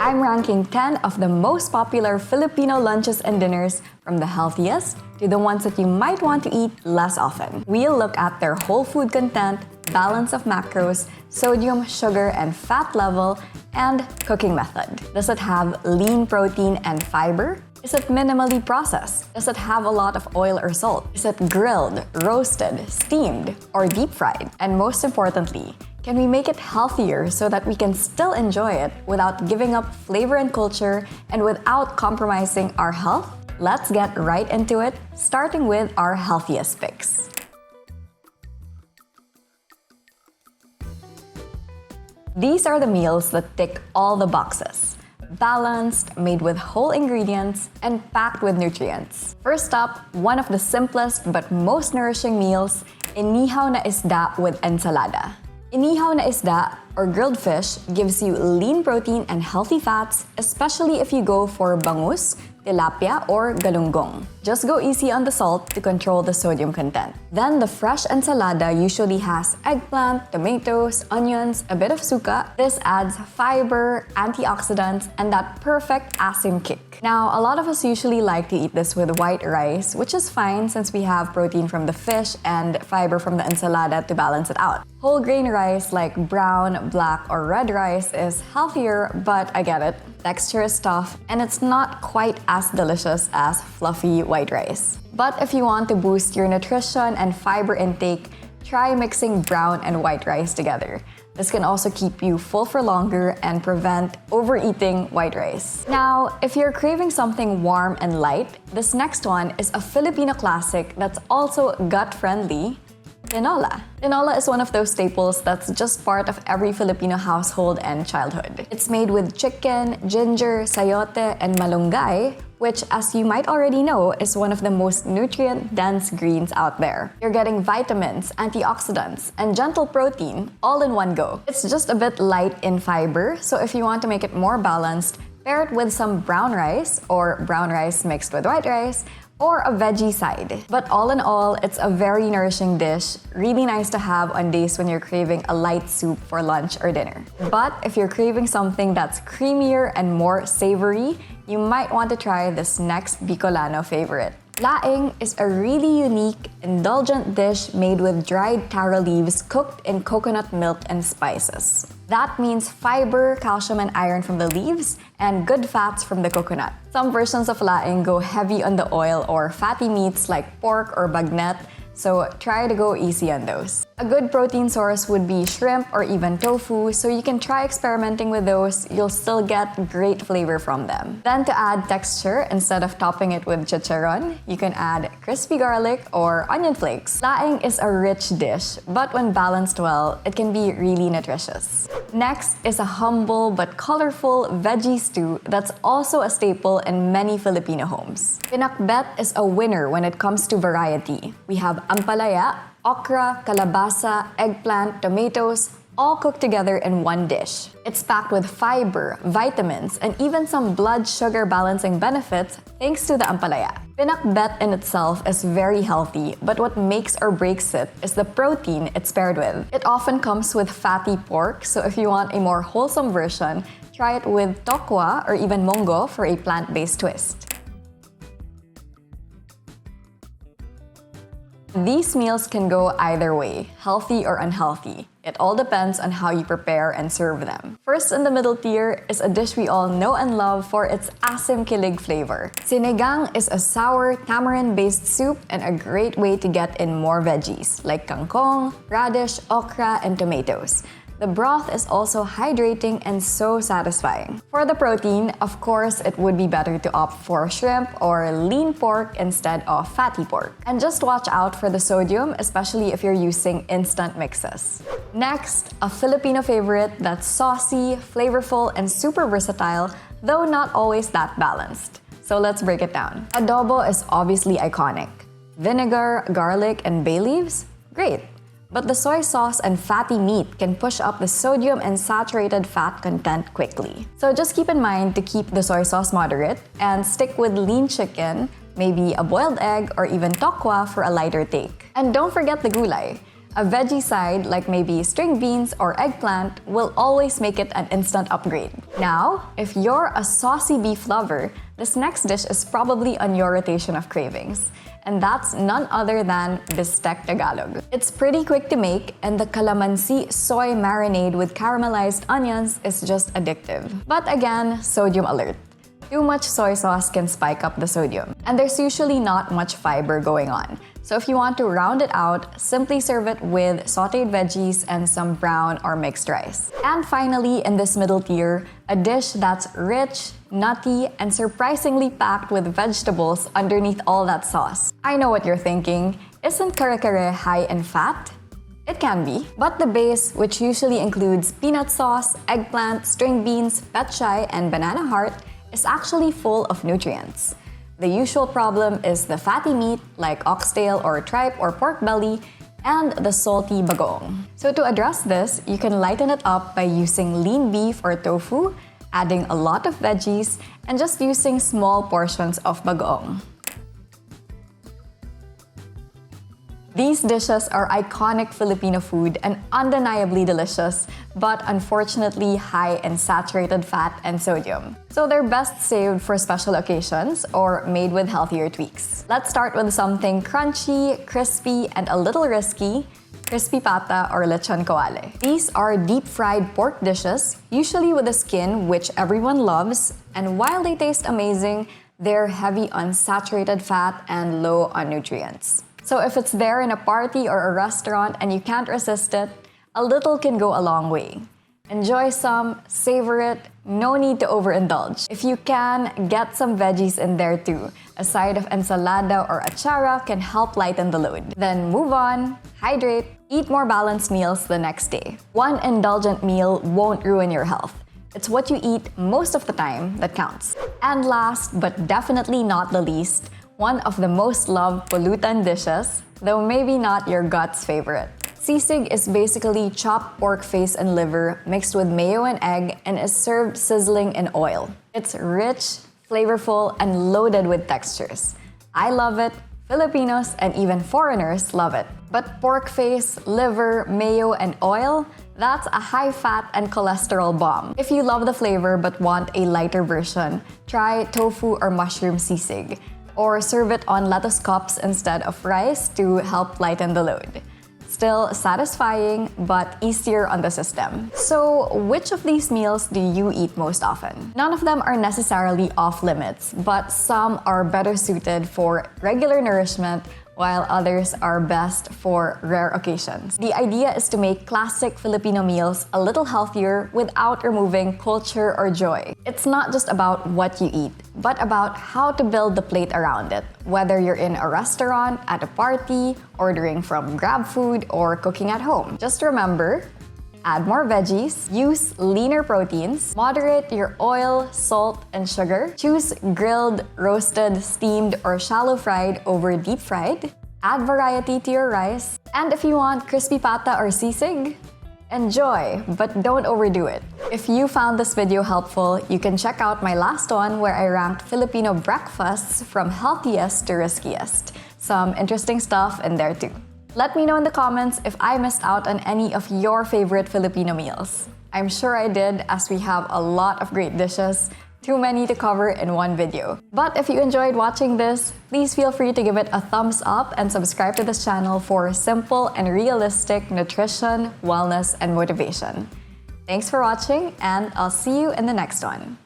I'm ranking 10 of the most popular Filipino lunches and dinners, from the healthiest to the ones that you might want to eat less often. We'll look at their whole food content, balance of macros, sodium, sugar, and fat level, and cooking method. Does it have lean protein and fiber? Is it minimally processed? Does it have a lot of oil or salt? Is it grilled, roasted, steamed, or deep fried? And most importantly, can we make it healthier so that we can still enjoy it without giving up flavor and culture and without compromising our health? Let's get right into it, starting with our healthiest picks. These are the meals that tick all the boxes. Balanced, made with whole ingredients, and packed with nutrients. First up, one of the simplest but most nourishing meals, inihaw na isda with ensalada. Inihaw na isda, or grilled fish, gives you lean protein and healthy fats, especially if you go for bangus, tilapia, or galunggong. Just go easy on the salt to control the sodium content. Then the fresh ensalada usually has eggplant, tomatoes, onions, a bit of suka. This adds fiber, antioxidants, and that perfect asim kick. Now, a lot of us usually like to eat this with white rice, which is fine since we have protein from the fish and fiber from the ensalada to balance it out. Whole grain rice like brown, black, or red rice is healthier, but I get it. Texture is tough, and it's not quite as delicious as fluffy white rice. But if you want to boost your nutrition and fiber intake, try mixing brown and white rice together. This can also keep you full for longer and prevent overeating white rice. Now, if you're craving something warm and light, this next one is a Filipino classic that's also gut-friendly. Tinola. Tinola is one of those staples that's just part of every Filipino household and childhood. It's made with chicken, ginger, sayote, and malunggay, which, as you might already know, is one of the most nutrient-dense greens out there. You're getting vitamins, antioxidants, and gentle protein all in one go. It's just a bit light in fiber, so if you want to make it more balanced, pair it with some brown rice or brown rice mixed with white rice, or a veggie side. But all in all, it's a very nourishing dish, really nice to have on days when you're craving a light soup for lunch or dinner. But if you're craving something that's creamier and more savory, you might want to try this next Bicolano favorite. Laing is a really unique, indulgent dish made with dried taro leaves cooked in coconut milk and spices. That means fiber, calcium, and iron from the leaves, and good fats from the coconut. Some versions of laing go heavy on the oil or fatty meats like pork or bagnet, so try to go easy on those. A good protein source would be shrimp or even tofu, so you can try experimenting with those. You'll still get great flavor from them. Then to add texture, instead of topping it with chicharon, you can add crispy garlic or onion flakes. Laing is a rich dish, but when balanced well, it can be really nutritious. Next is a humble but colorful veggie stew that's also a staple in many Filipino homes. Pinakbet is a winner when it comes to variety. We have ampalaya, okra, kalabasa, eggplant, tomatoes, all cooked together in one dish. It's packed with fiber, vitamins, and even some blood sugar balancing benefits thanks to the ampalaya. Pinakbet in itself is very healthy, but what makes or breaks it is the protein it's paired with. It often comes with fatty pork, so if you want a more wholesome version, try it with tokwa or even mongo for a plant-based twist. These meals can go either way, healthy or unhealthy. It all depends on how you prepare and serve them. First in the middle tier is a dish we all know and love for its asim kilig flavor. Sinigang is a sour tamarind-based soup and a great way to get in more veggies like kangkong, radish, okra, and tomatoes. The broth is also hydrating and so satisfying. For the protein, of course, it would be better to opt for shrimp or lean pork instead of fatty pork. And just watch out for the sodium, especially if you're using instant mixes. Next, a Filipino favorite that's saucy, flavorful, and super versatile, though not always that balanced. So let's break it down. Adobo is obviously iconic. Vinegar, garlic, and bay leaves? Great. But the soy sauce and fatty meat can push up the sodium and saturated fat content quickly. So just keep in mind to keep the soy sauce moderate and stick with lean chicken, maybe a boiled egg, or even tokwa for a lighter take. And don't forget the gulay. A veggie side, like maybe string beans or eggplant, will always make it an instant upgrade. Now, if you're a saucy beef lover, this next dish is probably on your rotation of cravings. And that's none other than bistec Tagalog. It's pretty quick to make, and the calamansi soy marinade with caramelized onions is just addictive. But again, sodium alert. Too much soy sauce can spike up the sodium, and there's usually not much fiber going on. So if you want to round it out, simply serve it with sauteed veggies and some brown or mixed rice. And finally, in this middle tier, a dish that's rich, nutty, and surprisingly packed with vegetables underneath all that sauce. I know what you're thinking. Isn't kare-kare high in fat? It can be, but the base, which usually includes peanut sauce, eggplant, string beans, petchay, and banana heart, is actually full of nutrients. The usual problem is the fatty meat like oxtail or tripe or pork belly, and the salty bagoong. So to address this, you can lighten it up by using lean beef or tofu, adding a lot of veggies, and just using small portions of bagoong. These dishes are iconic Filipino food and undeniably delicious, but unfortunately high in saturated fat and sodium. So they're best saved for special occasions or made with healthier tweaks. Let's start with something crunchy, crispy, and a little risky: crispy pata or lechon kawale. These are deep-fried pork dishes, usually with a skin which everyone loves, and while they taste amazing, they're heavy on saturated fat and low on nutrients. So if it's there in a party or a restaurant and you can't resist it, a little can go a long way. Enjoy some, savor it, no need to overindulge. If you can, get some veggies in there too. A side of ensalada or a Ciara can help lighten the load. Then move on, hydrate, eat more balanced meals the next day. One indulgent meal won't ruin your health. It's what you eat most of the time that counts. And last, but definitely not the least, one of the most loved pulutan dishes, though maybe not your gut's favorite. Sisig is basically chopped pork face and liver mixed with mayo and egg and is served sizzling in oil. It's rich, flavorful, and loaded with textures. I love it, Filipinos and even foreigners love it. But pork face, liver, mayo, and oil, that's a high-fat and cholesterol bomb. If you love the flavor but want a lighter version, try tofu or mushroom sisig, or serve it on lettuce cups instead of rice to help lighten the load. Still satisfying, but easier on the system. So, which of these meals do you eat most often? None of them are necessarily off limits, but some are better suited for regular nourishment, while others are best for rare occasions. The idea is to make classic Filipino meals a little healthier without removing culture or joy. It's not just about what you eat, but about how to build the plate around it. Whether you're in a restaurant, at a party, ordering from Grab Food, or cooking at home. Just remember, add more veggies, use leaner proteins, moderate your oil, salt, and sugar, choose grilled, roasted, steamed, or shallow fried over deep fried, add variety to your rice, and if you want crispy pata or sisig, enjoy, but don't overdo it. If you found this video helpful, you can check out my last one where I ranked Filipino breakfasts from healthiest to riskiest. Some interesting stuff in there too. Let me know in the comments if I missed out on any of your favorite Filipino meals. I'm sure I did, as we have a lot of great dishes, too many to cover in one video. But if you enjoyed watching this, please feel free to give it a thumbs up and subscribe to this channel for simple and realistic nutrition, wellness, and motivation. Thanks for watching, and I'll see you in the next one.